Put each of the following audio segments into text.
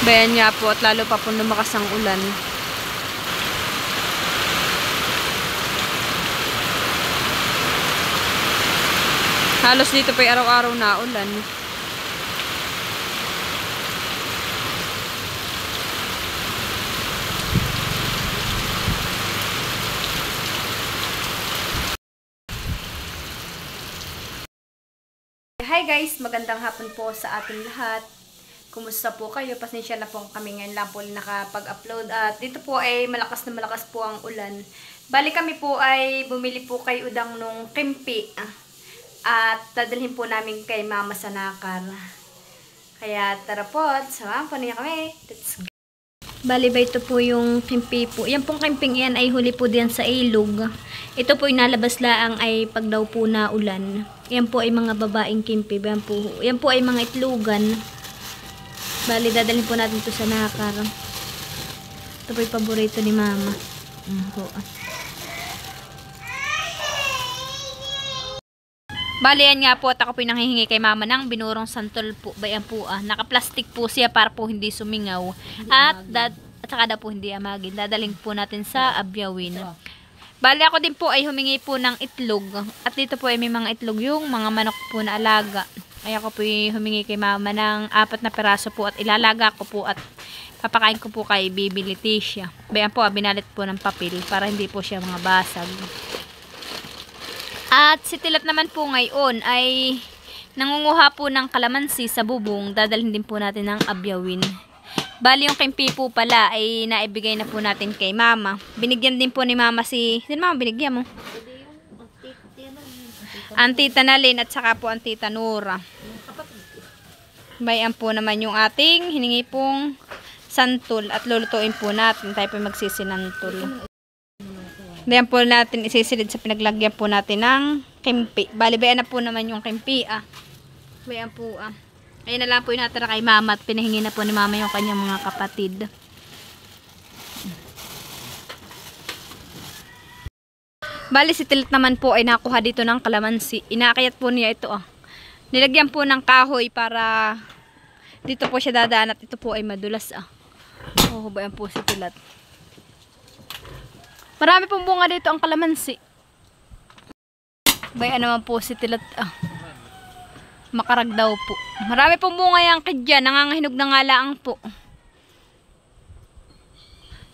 Bayan nga po at lalo pa po lumakas ang ulan. Halos dito pa araw-araw na ulan. Hi guys! Magandang hapon po sa ating lahat. Kumusta po kayo? Pasensya na po kami ngayon lang po nakapag-upload. At dito po ay malakas na malakas po ang ulan. Bali kami po ay bumili po kay Udang nung kimpi. At dadalhin po namin kay Mama sa Nakar. Kaya tara po, samahan po niya kami. Let's go! Bali ba ito po yung kimpi po. Yan pong kimping yan ay huli po diyan sa ilog. Ito po yung nalabas laang ay pag daw po na ulan. Yan po ay mga babaeng kimpi. Yan po ay mga itlogan. Bali dadalhin po natin ito sa Nakar. Ito po yung paborito ni Mama. Bali yan nga po at ako po yung nanghihingi kay Mama ng binurong santol po. Bayan po naka-plastic po siya para po hindi sumingaw. At saka daw po hindi amagin. Dadaling po natin sa Abyawin. Bali ako din po ay humingi po ng itlog. At dito po ay may mga itlog yung mga manok po na alaga. Ay ako po yung humingi kay Mama ng 4 na peraso po at ilalaga ko po at papakain ko po kay Baby Leticia. Bayan po binalit po ng papel para hindi po siya mga basag. At si Tilat naman po ngayon ay nangunguha po ng kalamansi sa bubong. Dadalhin din po natin ng Abyawin. Bali yung kimpi po pala ay naibigay na po natin kay Mama. Binigyan din po ni Mama sino Mama binigyan mo? Tita Nalin at saka po ang Tita Nora. Bayan po naman yung ating hiningi pong santol at lulutuin po natin. Tayo po magsisinantol. Diyan po natin isisilid sa pinaglagyan po natin ng kimpi. Bali bayan na po naman yung kimpi Bayan po Ayun na lang po yung natara kay Mama at pinahingi na po ni Mama yung kanyang mga kapatid. Bali si Tilt naman po ay nakuha dito ng kalamansi. Inaakayat po niya ito Nilagyan po ng kahoy para dito po siya dadaan at ito po ay madulas bayan po si Tilat. Marami pong bunga dito ang kalamansi. Bayan naman po si Tilat makarag daw po. Marami pong bunga yung kidya. Nangangahinog na nga laang po.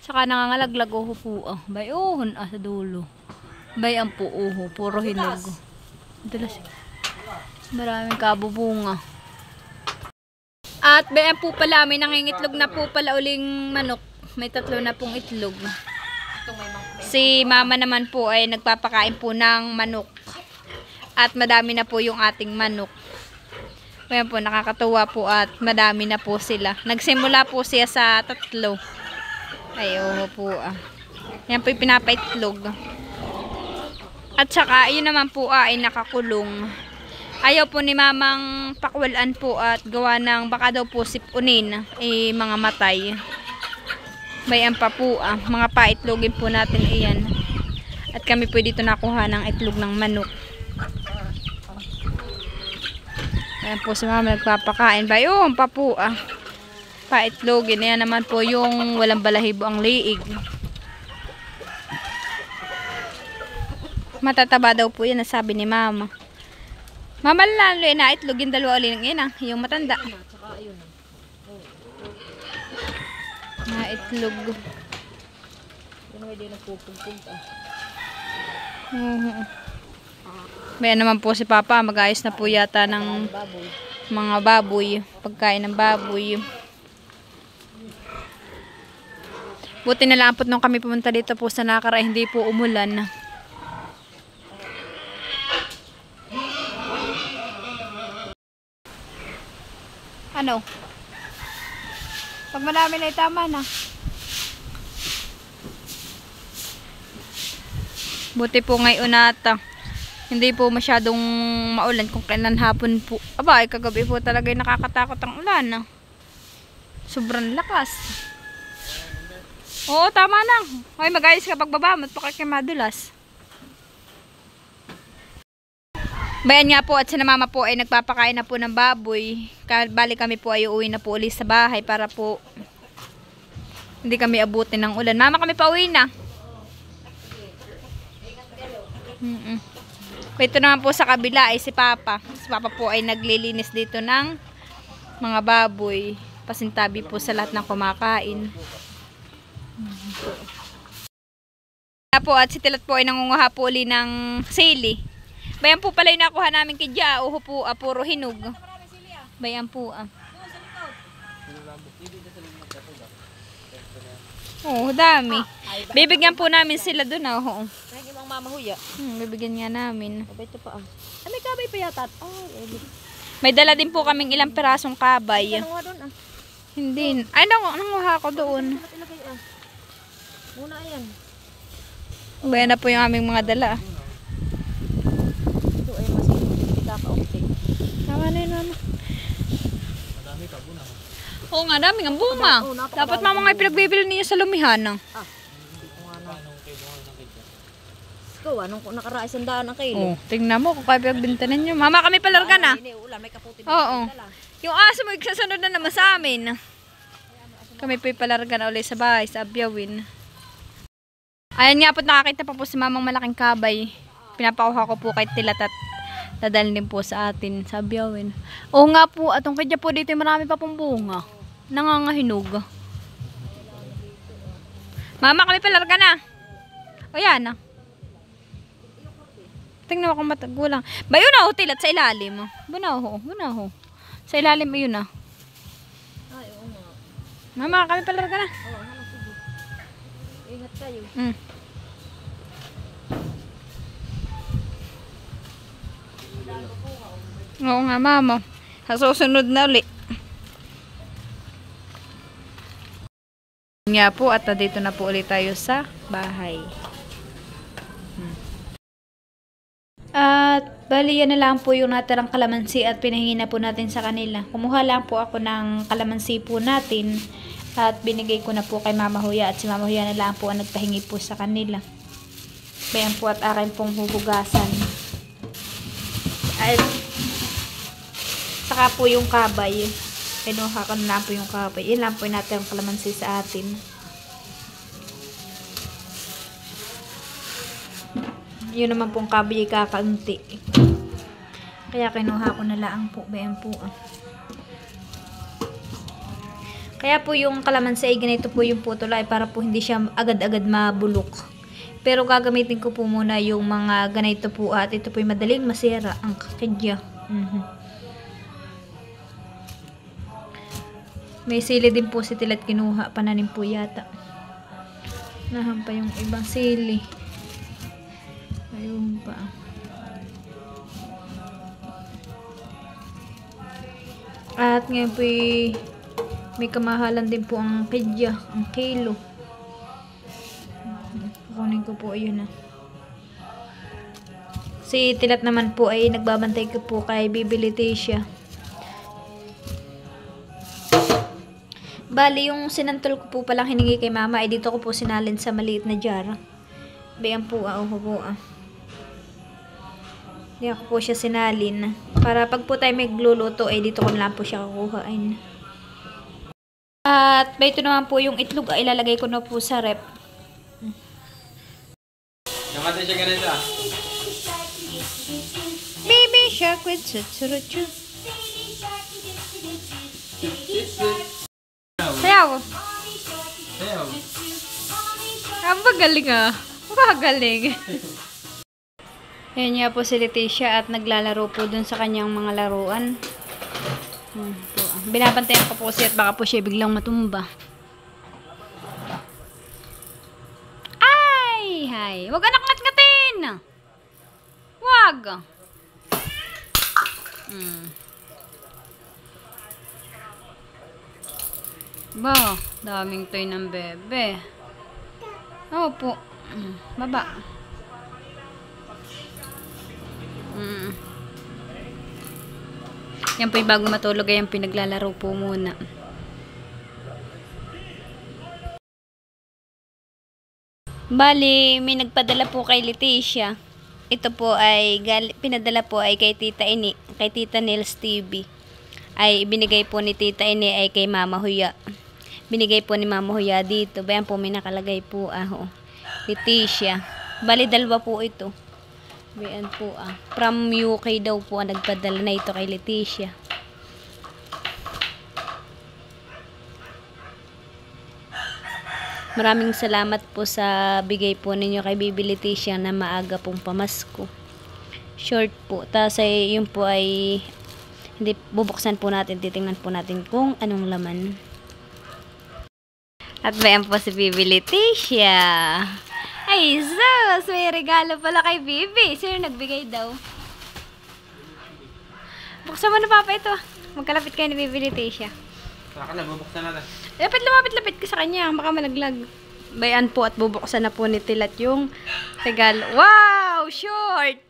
Saka nangangalaglag po bayon sa dulo. Bayan po puro hinog. Dulas. Maraming kabubunga. At bayan po pala may nangingitlog na po pala uling manok. May 3 na pong itlog. Si Mama naman po ay nagpapakain po ng manok. At madami na po yung ating manok. Ayan po, nakakatuwa po at madami na po sila. Nagsimula po siya sa 3. Ay, po Ayan po yung pinapaitlog. At saka, yun naman po ay nakakulong. Ayaw po ni Mamang pakwalan po at gawa ng baka daw po sipunin mga matay. Bayan pa po mga paitlogin po natin iyan. At kami po dito nakuha ng itlog ng manok. Ayan po si Mama nagpapakain. Bayon pa po paitlogin. Ayan naman po yung walang balahibo ang liig. Matataba daw po yan nasabi ni Mama. Mama lalo na itlog yung 2 ulit ng yung matanda. Na itlog. Bayan naman po si Papa, mag-ayos na po yata ng mga baboy, pagkain ng baboy. Buti na lang po nung kami pumunta dito po sa Nakar ay hindi po umulan. Ano? Pag marami na tama na. Buti po ngayon hindi po masyadong maulan kung kailan hapon po. Aba, kagabi po talaga nakakatakot ang ulan. Sobrang lakas. Oo, tama na. Ay, mag-ayos ka pagbaba mo at baka kayo madulas. Bayan nga po at si mama po ay nagpapakain na po ng baboy. Bali kami po ay uuwi na po ulit sa bahay para po hindi kami abutin ng ulan. Mama, kami pa uwi na. Ito naman po sa kabila ay si Papa. Si Papa po ay naglilinis dito ng mga baboy. Pasintabi po sa lahat ng kumakain. Po at si Tilat po ay nangunguha po uli ng sili. Bayan po pala yung nakuha namin kay Dia. Uho po, puro hinog. Bayan po oh, dami. Bibigyan po namin sila doon. Oh. Ang mamahuya. Bibigyan nga namin. Ito pa may kabay pa yata. May dala din po kaming ilang perasong kabay. Nanguha doon Hindi. Ay, nanguha ko doon. Muna ayan. Bayan na po yung aming mga dala. Ito ay mas kakaunti. Tama na yun, mama. Oo nga, daming ang bunga. Dapat mama nga pinagbibili niyo sa lumihan. Hindi ko nga na. Ikaw, anong nakaraay sandaan ang kilo? Oh, tingnan mo kung kaya pinagbinta ninyo. Mama, kami palarga na. Ulan, may kaputi. Oo. Yung aso mo, iksasunod na naman sa amin. Kami po palarga na ulit sa bahay, sa Abyawin. Ayan nga po, nakakita pa po si mamang malaking kabay. Pinapakuha ko po kay Tilat at dadalhin din po sa atin sa Abyawin. Oo nga po, atong kanya po dito marami pa pong bunga. Nangangahinog. Mama, kami palarga na. O yan na. Tingnan mo kung matagulang. Ba yun na ho, Tilat, sa ilalim. Bunaho. Sa ilalim yun na. Ay, oo nga. Mama, kami palarga na. Oo, sige. Ingat kayo. Oo nga, mama. Sa susunod na ulit. Nga po, at dito na po ulit tayo sa bahay. At bali yan na lang po yung natirang kalamansi at pinahingi na po natin sa kanila. Kumuha lang po ako ng kalamansi po natin at binigay ko na po kay Mama Huya at si Mama Huya na lang po ang nagpahingi po sa kanila. Bayan po at akin pong huhugasan. At saka po yung kabay. Kinuha ko na po yung kabay. Yan lang po yung natirang kalamansi sa atin. Yun naman pong kabay kakaunti. Kaya kinuha ko na lang po. Bayan po. Kaya po yung kalamansi ay ganito po yung putol ay para po hindi siya agad-agad mabulok. Pero gagamitin ko po muna yung mga ganito po at ito po yung madaling masira ang kakidya. May sili din po si Tilat kinuha. Pananim po yata. Nahan pa yung ibang sili. Ayun pa. At ngayon po may kamahalan din po ang kidya, ang kilo. Kukunin ko po yun na. Si Tilat naman po ay nagbabantay ko po kay Bibi Leticia. Bali yung sinantol ko po palang hiningi kay mama ay dito ko po sinalin sa maliit na jar. Bayan po po. Hindi ako po siya sinalin. Para pag po tayo magluluto, ay dito ko na lang po siya kukuhain. At ito naman po yung itlog, ay ilalagay ko na po sa rep. Namatay siya ganito Baby shark with chuchuruchu. Sayaw. Sayaw. Ang magaling Magaling. Ayan nga po si Leticia at naglalaro po dun sa kanyang mga laruan. Binabantayan ko po siya at baka po siya biglang matumba. Ay! Hay! Huwag anak ngat-ngatin! Huwag! Ba, daming toy ng bebe. Opo. Baba. Yan po yung bago matulog ay yung pinaglalaro po muna. Bali, may nagpadala po kay Leticia. ito po ay pinadala po ay kay Tita Ini, kay Tita Nels TV. Ay binigay po ni Tita Ini ay kay Mama Huya. Binigay po ni Mama Huya dito. Bayan po may nakalagay po Leticia. Bali dalawa po ito. Bayan po from UK daw po ang nagpadala na ito kay Leticia. Maraming salamat po sa bigay po ninyo kay Bibi Leticia na maaga pong pamasko. Short po. Tapos ay yun po ay hindi bubuksan po natin. Titingnan po natin kung anong laman. At bayan po si Bibi Leticia. Ay, sus! May regalo pala kay Bibi. Sino nagbigay daw? Buksan mo na papa ito. Magkalapit kayo ni Bibi Leticia. Saka na, bubuksan natin. Lapit ka sa kanya. Baka malaglag. Bayan po at bubuksan na po ni Tilat yung regalo. Wow! Short!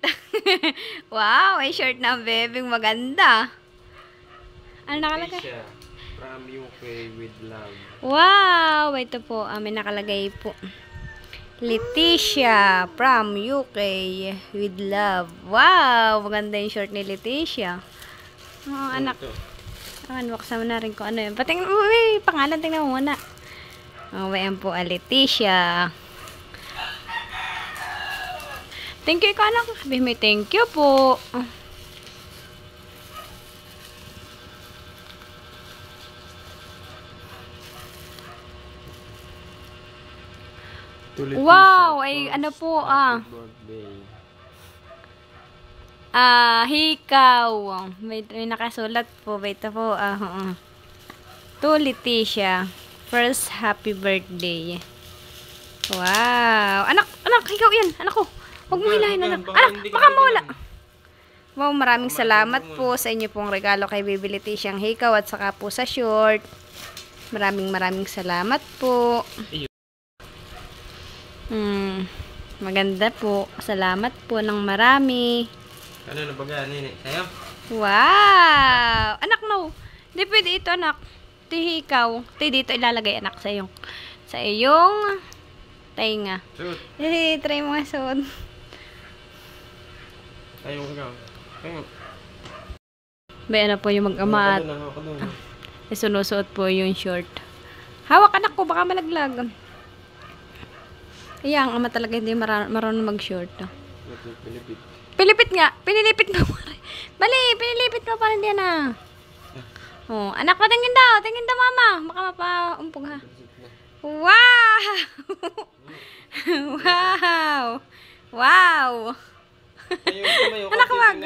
Wow! May short na ang bebeng maganda. Ano nakalagay? Leticia, from UK with love. Wow! Ito po. May nakalagay po. Leticia from UK with love. Wow! Maganda yung short ni Leticia. Oh, anak. Buksan mo na rin kung ano yun. Patingnan mo, pangalan, tingnan mo muna. Ayan po, Leticia. Thank you, ikaw anak. Sabi mo, thank you po. Wow! Ay, ano po, hikaw. May nakasulat po. Ito po, to Leticia. First happy birthday. Wow. Anak, hikaw yan. Anak ko. Huwag mo hilahin, anak. Anak, baka mawala. Wow, maraming salamat po sa inyo pong regalo kay Bibi Leticia ang hikaw at saka po sa short. Maraming salamat po. Maganda po. Salamat po ng marami. Ano na baga, nini? Sa'yo? Wow! Anak, no. Hindi pwede ito, anak. Ito ikaw. Ito dito ilalagay, anak, sa iyong tainga. Suot. Try mo nga suot. Ayun ikaw. Ayun. Bayan na po yung mag-ama at sinusuot po yung short. Hawak, anak ko. Baka malaglag. Ayan, ang ama talaga hindi marunong mag-short. Pilipit nga. Pinilipit mo. Bali, pinilipit mo pa rin yan Oh, anak pa, tingin daw. Tingin daw, mama. Baka mapaumpog ha. Wow! Wow! Wow! Anak, wag.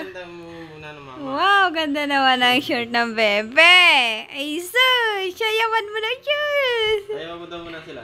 Wow, ganda naman ang short ng bebe. Ay, sus! Sayawan mo na, sus! Sayawan mo daw muna sila.